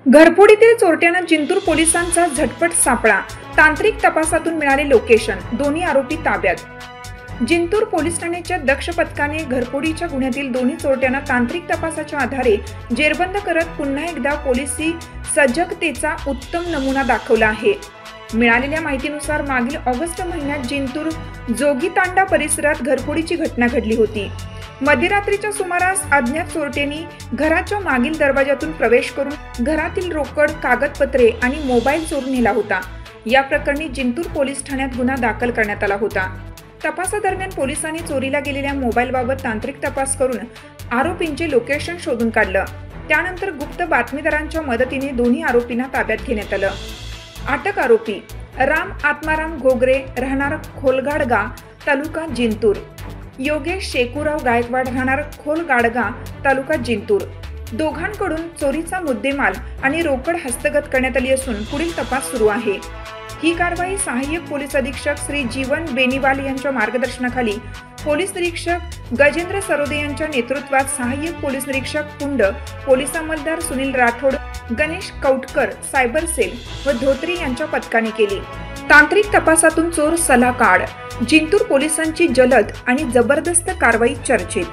घरफोडीतील चोरट्यांना जिंतूर पोलिसांचा झटपट सापळा, तांत्रिक तपासातून मिळाले लोकेशन, दोन्ही आरोपी ताब्यात। जिंतूर पोलीस ठाण्याच्या दक्ष पथकाने घरफोडीच्या गुन्ह्यातील दोन्ही चोरट्यांना तांत्रिक तपासाच्या आधारे जेरबंद करत पुन्हा एकदा पोलिसी सजगतेचा उत्तम नमुना दाखवला आहे। मिळालेल्या माहितीनुसार मागील ऑगस्ट महिन्यात जिंतूर जोगीतांडा परिसरात घरफोडीची घटना घडली होती। मध्यरात्रीच्या सुमारास अज्ञात चोरट्यांनी घराच्या मागील दरवाजातून प्रवेश करून घरातील रोकड, कागदपत्रे आणि मोबाईल चोरून नेला होता। या प्रकरणी जिंतूर पोलीस ठाण्यात गुन्हा दाखल करण्यात आला होता। तपासादरम्यान पोलिसांनी चोरीला गेलेल्या मोबाईलबाबत तांत्रिक तपास करून आरोपींचे लोकेशन शोधून काढलं। त्यानंतर गुप्त बातमीदारांच्या मदतीने दोन्ही आरोपींना ताब्यात घेण्यात आलं। अटक आरोपी राम आत्माराम घोगरे, राहणार खोलगाडगा, तालुका जिंतूर, योगेश शेकुराव गायकवाड, राहणार खोलगाडगा, तालुका जिंतूर। दोघांकडून चोरीचा मुद्देमाल आणि रोकड हस्तगत करण्यात आली असून पुढील तपास सुरू आहे। ही कारवाई सहाय्यक पोलीस अधीक्षक श्री जीवन बेनीवाल यांच्या मार्गदर्शनाखाली पोलीस निरीक्षक गजेंद्र सरोदे यांच्या नेतृत्वात सहाय्यक पोलीस निरीक्षक कुंड, पोलीस अंमलदार सुनील राठोड, गणेश कौटकर, सायबर सेल व धोत्री यांच्या पथकाने केली। तांत्रिक तपासातून चोर सलाकाड, जिंतूर पोलिसांची जलद आणि जबरदस्त कारवाई चर्चेत।